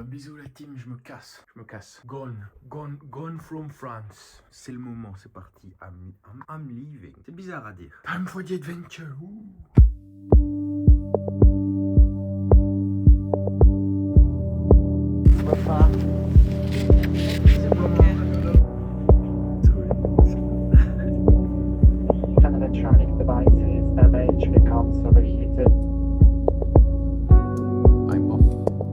Bisous la team, je me casse, je me casse. Gone from France. C'est le moment, c'est parti. I'm leaving. C'est bizarre à dire. Time for the adventure. Ouh. Papa. C'est le moment. An electronic devices damage becomes overheated. I'm off.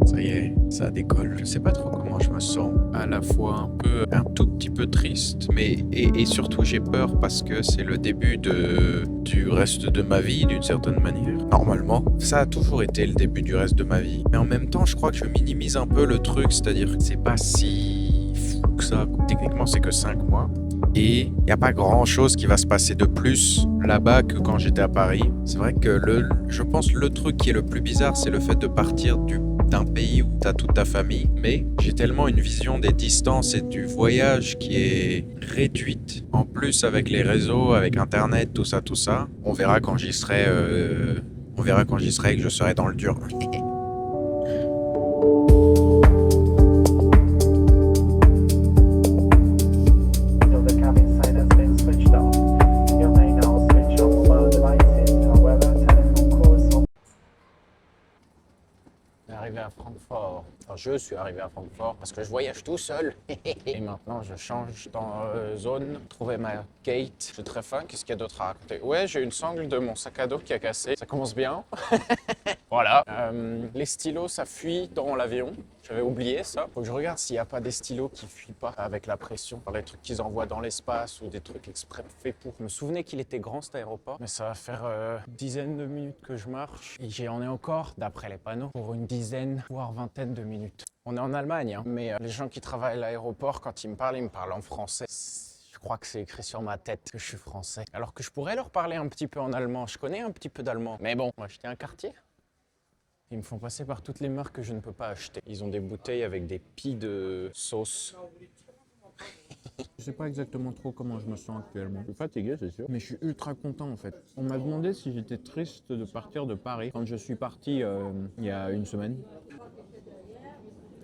Ça y est, ça décolle. Je sais pas trop comment je me sens. À la fois un tout petit peu triste, mais et surtout j'ai peur parce que c'est le début du reste de ma vie d'une certaine manière. Normalement, ça a toujours été le début du reste de ma vie. Mais en même temps, je crois que je minimise un peu le truc, c'est-à-dire que c'est pas si fou que ça. Techniquement, c'est que 5 mois. Et il n'y a pas grand-chose qui va se passer de plus là-bas que quand j'étais à Paris. C'est vrai que je pense le truc qui est le plus bizarre, c'est le fait de partir d'un pays où tu as toute ta famille. Mais j'ai tellement une vision des distances et du voyage qui est réduite. En plus, avec les réseaux, avec Internet, tout ça. On verra quand j'y serai. On verra quand j'y serai et que je serai dans le dur. Until the cabin sign has been switched off. You may now switch off mobile devices. However, telephone calls or Arrivé à Francfort. Enfin, je suis arrivé à Francfort parce que je voyage tout seul. Et maintenant, je change dans zone, trouver ma gate. J'ai très faim. Qu'est-ce qu'il y a d'autre à raconter? Ouais, j'ai une sangle de mon sac à dos qui a cassé. Ça commence bien. Voilà. Les stylos, ça fuit dans l'avion. J'avais oublié ça. Faut que je regarde s'il n'y a pas des stylos qui fuient pas avec la pression. Par les trucs qu'ils envoient dans l'espace ou des trucs exprès faits pour. Je me souvenais qu'il était grand cet aéroport. Mais ça va faire une dizaine de minutes que je marche. Et j'en ai encore, d'après les panneaux, pour une dizaine, voire vingtaine de minutes. On est en Allemagne, hein. Mais les gens qui travaillent à l'aéroport, quand ils me parlent en français. Je crois que c'est écrit sur ma tête que je suis français. Alors que je pourrais leur parler un petit peu en allemand. Je connais un petit peu d'allemand. Mais bon, moi j'étais un quartier. Ils me font passer par toutes les marques que je ne peux pas acheter. Ils ont des bouteilles avec des pies de sauce. Je sais pas exactement trop comment je me sens actuellement. Je suis fatigué, c'est sûr. Mais je suis ultra content en fait. On m'a demandé si j'étais triste de partir de Paris. Quand je suis parti il y a une semaine,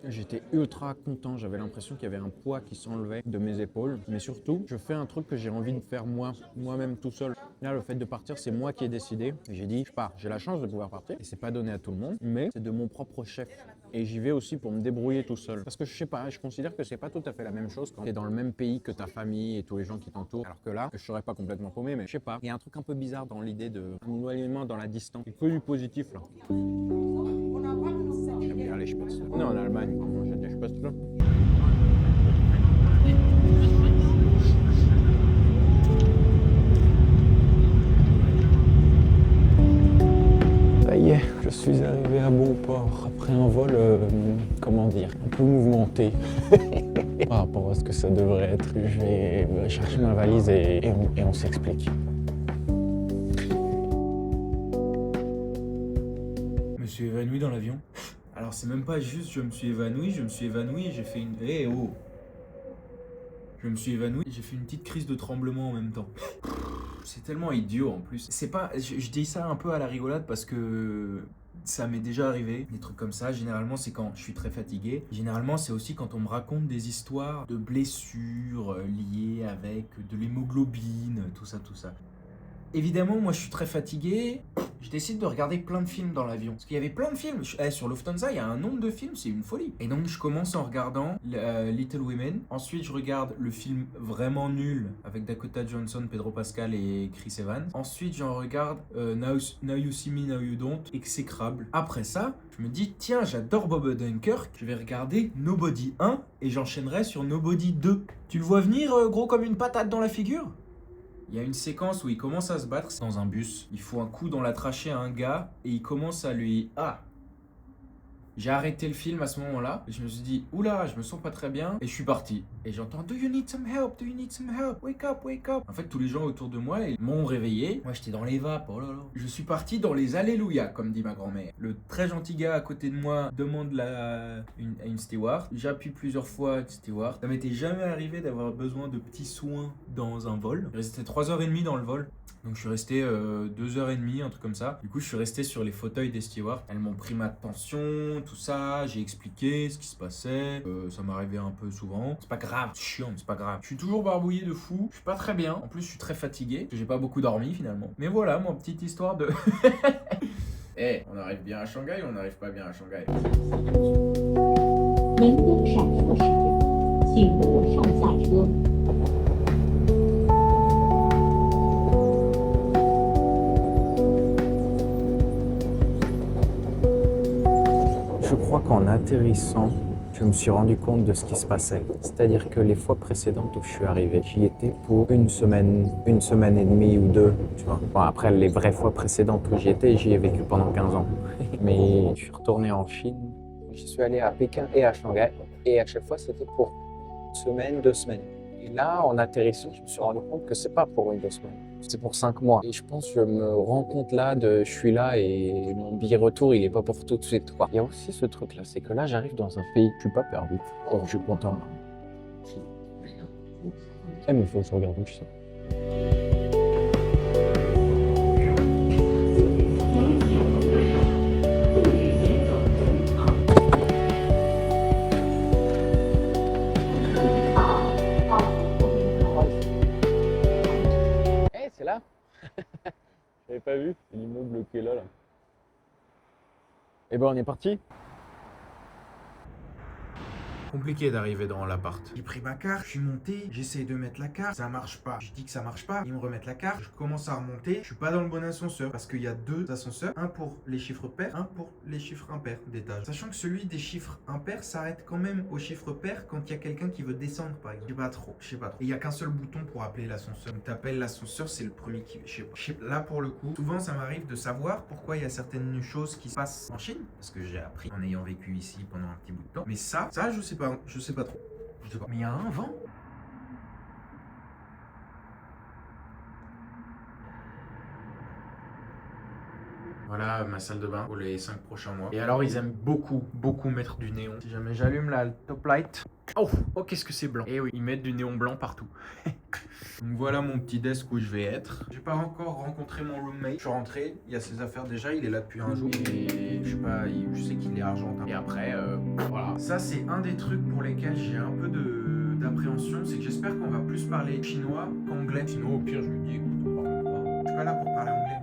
j'étais ultra content. J'avais l'impression qu'il y avait un poids qui s'enlevait de mes épaules. Mais surtout, je fais un truc que j'ai envie de faire moi-même tout seul. Là, le fait de partir, c'est moi qui ai décidé. J'ai dit, je pars. J'ai la chance de pouvoir partir. Et c'est pas donné à tout le monde, mais c'est de mon propre chef. Et j'y vais aussi pour me débrouiller tout seul. Parce que je sais pas, je considère que c'est pas tout à fait la même chose quand t'es dans le même pays que ta famille et tous les gens qui t'entourent. Alors que là, je serais pas complètement paumé, mais je sais pas. Il y a un truc un peu bizarre dans l'idée d'un éloignement dans la distance. C'est que du positif là. J'aime bien les Spätzle. On est en Allemagne, on mange des Spätzle. Ça y est, je suis arrivé à bon port après un vol, comment dire, un peu mouvementé par rapport à ce que ça devrait être. Je vais chercher ma valise et on s'explique. Je me suis évanoui dans l'avion. Alors c'est même pas juste je me suis évanoui et j'ai fait une... Eh oh. Je me suis évanoui et j'ai fait une petite crise de tremblement en même temps. C'est tellement idiot en plus. C'est pas... Je dis ça un peu à la rigolade parce que... Ça m'est déjà arrivé, des trucs comme ça. Généralement, c'est quand je suis très fatigué. Généralement, c'est aussi quand on me raconte des histoires de blessures liées avec de l'hémoglobine, tout ça. Évidemment, moi je suis très fatigué. Je décide de regarder plein de films dans l'avion. Parce qu'il y avait plein de films. Sur Lufthansa, il y a un nombre de films, c'est une folie. Et donc, je commence en regardant Little Women. Ensuite, je regarde le film vraiment nul avec Dakota Johnson, Pedro Pascal et Chris Evans. Ensuite, j'en regarde Now You See Me, Now You Don't, exécrable. Après ça, je me dis, tiens, j'adore Bob Odenkirk. Je vais regarder Nobody 1 et j'enchaînerai sur Nobody 2. Tu le vois venir gros comme une patate dans la figure ? Il y a une séquence où il commence à se battre dans un bus. Il faut un coup dans la trachée à un gars et il commence à lui... Ah! J'ai arrêté le film à ce moment-là et je me suis dit, oula, je me sens pas très bien et je suis parti. Et j'entends, Do you need some help? Do you need some help? Wake up, wake up. En fait, tous les gens autour de moi ils m'ont réveillé. Moi, j'étais dans les vapes, oh là là. Je suis parti dans les alléluia, comme dit ma grand-mère. Le très gentil gars à côté de moi demande à une steward. J'appuie plusieurs fois steward. Ça m'était jamais arrivé d'avoir besoin de petits soins dans un vol. Il restait 3h30 dans le vol. Donc je suis resté 2h30, un truc comme ça. Du coup, je suis resté sur les fauteuils des stewards. Elles m'ont pris ma tension, tout ça, j'ai expliqué ce qui se passait, ça m'arrivait un peu souvent. C'est pas grave, c'est chiant, mais c'est pas grave. Je suis toujours barbouillé de fou, je suis pas très bien. En plus, je suis très fatigué, parce que j'ai pas beaucoup dormi finalement. Mais voilà, mon petite histoire de... Eh, on arrive bien à Shanghai ou on n'arrive pas bien à Shanghai? 人灯闪烁时，请勿上下车。 Je crois qu'en atterrissant, je me suis rendu compte de ce qui se passait. C'est-à-dire que les fois précédentes où je suis arrivé, j'y étais pour une semaine et demie ou deux, tu vois. Bon, après, les vraies fois précédentes où j'y étais, j'y ai vécu pendant 15 ans. Mais je suis retourné en Chine. Je suis allé à Pékin et à Shanghai. Et à chaque fois, c'était pour une semaine, 2 semaines. Et là, en atterrissant, je me suis rendu compte que c'est pas pour 2 semaines. C'est pour 5 mois. Et je pense que je me rends compte là je suis là et mon billet retour, il est pas pour tout de suite, quoi. Il y a aussi ce truc là, c'est que là, j'arrive dans un pays, je suis pas perdu. Oh, je suis content. Eh, mais il faut que je regarde où je suis. C'est là. J'avais pas vu, c'est l'immeuble qui est là. Et ben on est parti. Compliqué d'arriver dans l'appart. J'ai pris ma carte, je suis monté, j'essaye de mettre la carte, ça marche pas. Je dis que ça marche pas, ils me remettent la carte, je commence à remonter, je suis pas dans le bon ascenseur parce qu'il y a 2 ascenseurs, un pour les chiffres pairs, un pour les chiffres impairs d'étage. Sachant que celui des chiffres impairs s'arrête quand même aux chiffres pairs quand il y a quelqu'un qui veut descendre par exemple. Je sais pas trop. Et il y a qu'un seul bouton pour appeler l'ascenseur. Donc t'appelles l'ascenseur, c'est le premier qui... Je sais pas. Là pour le coup, souvent ça m'arrive de savoir pourquoi il y a certaines choses qui se passent en Chine, parce que j'ai appris en ayant vécu ici pendant un petit bout de temps. Mais ça je sais pas trop. Je sais pas. Mais il y a un vent. Voilà ma salle de bain pour les 5 prochains mois. Et alors ils aiment beaucoup mettre du néon. Si jamais j'allume là le top light. Oh qu'est-ce que c'est blanc. Et oui, ils mettent du néon blanc partout. Donc voilà mon petit desk où je vais être. J'ai pas encore rencontré mon roommate. Je suis rentré, il y a ses affaires déjà, il est là depuis un jour. Et je sais pas, je sais qu'il est argentin. Et après, voilà. Ça c'est un des trucs pour lesquels j'ai un peu d'appréhension. C'est que j'espère qu'on va plus parler chinois qu'anglais. Sinon au pire je lui dis écoute, on parle pas. Je suis pas là pour parler anglais.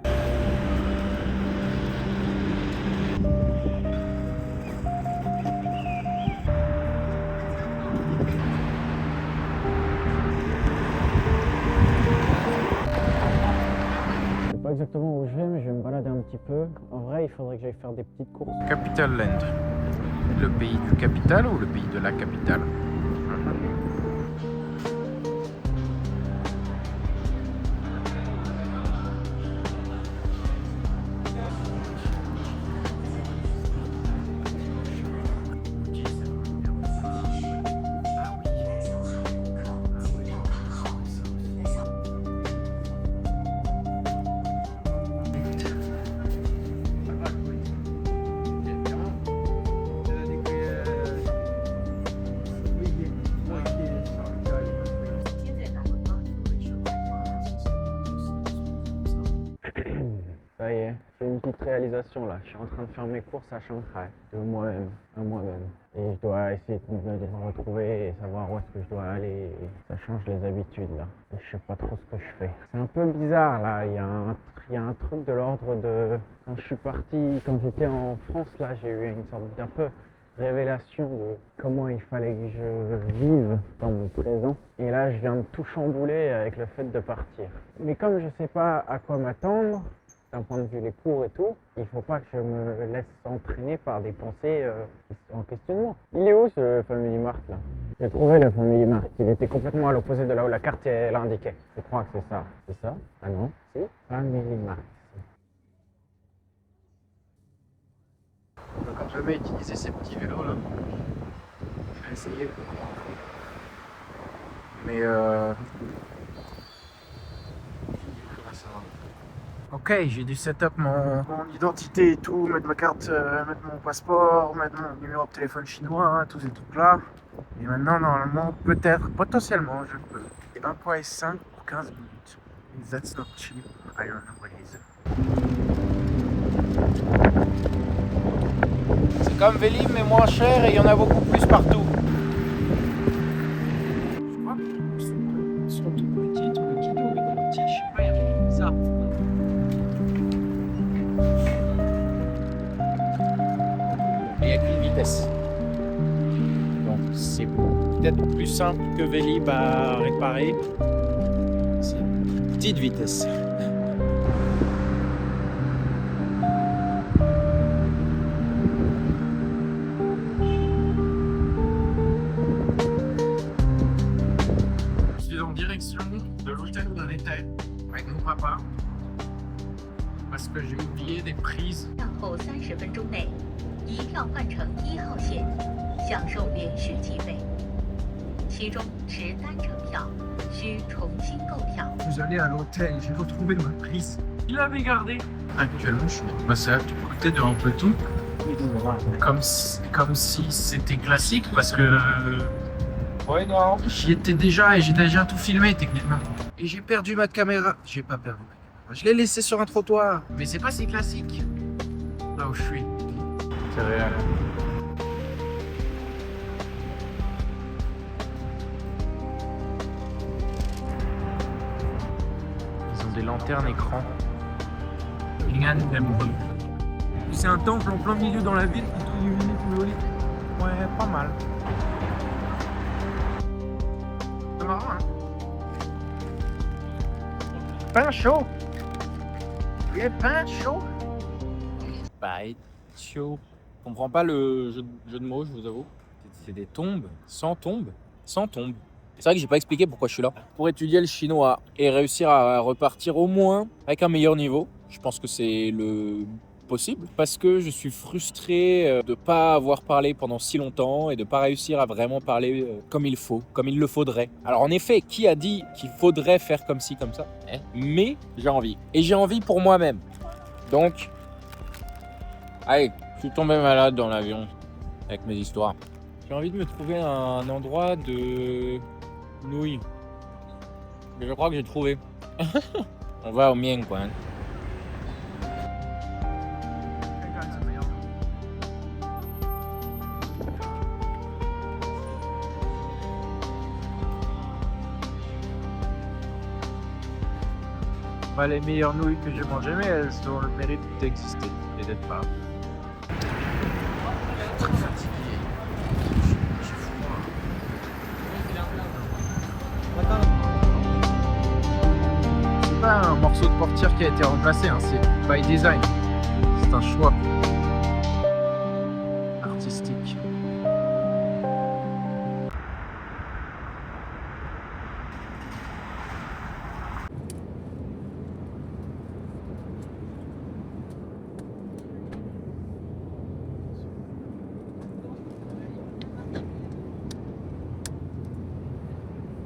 Pas exactement où je vais, mais je vais me balader un petit peu. En vrai, il faudrait que j'aille faire des petites courses. Capital Land. Le pays du capital ou le pays de la capitale? Ça y est, j'ai une petite réalisation là. Je suis en train de faire mes courses à Shanghai, de moi-même, à moi-même. Et je dois essayer de me retrouver et savoir où est-ce que je dois aller. Et ça change les habitudes là. Et je sais pas trop ce que je fais. C'est un peu bizarre là. Il y a un truc de l'ordre de... Quand je suis parti, quand j'étais en France là, j'ai eu une sorte d'un peu révélation de comment il fallait que je vive dans mon présent. Et là, je viens de tout chambouler avec le fait de partir. Mais comme je sais pas à quoi m'attendre, d'un point de vue les cours et tout, il faut pas que je me laisse entraîner par des pensées en questionnement. Il est où ce Family Mart là? J'ai trouvé le Family Mart. Il était complètement à l'opposé de là où la carte l'indiquait. Je crois que c'est ça. C'est ça? Ah non? Si? Family Mart. On n'a jamais utilisé ces petits vélos là. Je vais essayer. Mais ok, j'ai dû setup mon identité et tout, mettre ma carte, mettre mon passeport, mettre mon numéro de téléphone chinois, hein, tous ces trucs là. Et maintenant, normalement, peut-être, potentiellement, je peux. Et 1.5 pour 15 minutes. That's not cheap. I don't know what it is. comme Vélib, mais moins cher et il y en a beaucoup plus partout. Je crois qu'ils sont tout petits, tout petits, je sais pas, il y a un truc bizarre. Et il n'y a qu'une vitesse. Donc c'est peut-être plus simple que Vélib à réparer. C'est une petite vitesse. Je suis en direction de l'hôtel où on était avec mon papa parce que j'ai oublié des prises. 站后30分钟内，一票换乘1号线，享受连续计费。其中持单程票需重新购票。 Je suis allé à l'hôtel, j'ai retrouvé ma prise. Il l'avait gardée. Actuellement, je suis passé à côté de un peu tout. Comme si c'était classique parce que ouais, non. J'y étais déjà et j'ai déjà tout filmé techniquement. Et j'ai perdu ma caméra. J'ai pas perdu ma caméra. Je l'ai laissé sur un trottoir. Mais c'est pas si classique. Là où je suis. C'est réel. Ils ont des lanternes écran. C'est un temple en plein milieu dans la ville qui est illuminé tout joli. Ouais, pas mal. C'est marrant, hein. Pain chaud. Il est pain chaud. Pain chaud. Je comprends pas le jeu de mots, je vous avoue. C'est des tombes, sans tombe, sans tombe. C'est vrai que j'ai pas expliqué pourquoi je suis là. Pour étudier le chinois et réussir à repartir au moins avec un meilleur niveau. Je pense que c'est le possible parce que je suis frustré de pas avoir parlé pendant si longtemps et de pas réussir à vraiment parler comme il faut, comme il le faudrait. Alors en effet, qui a dit qu'il faudrait faire comme ci, comme ça? Mais j'ai envie. Et j'ai envie pour moi-même. Donc, allez, je suis tombé malade dans l'avion avec mes histoires. J'ai envie de me trouver un endroit de nouilles. Mais je crois que j'ai trouvé. On va au mien, quoi. Hein. Pas les meilleures nouilles que j'ai mangées, mais elles ont le mérite d'exister et d'être là. Très fatigué. J'ai froid. C'est pas un morceau de portière qui a été remplacé, hein, c'est by design. C'est un choix.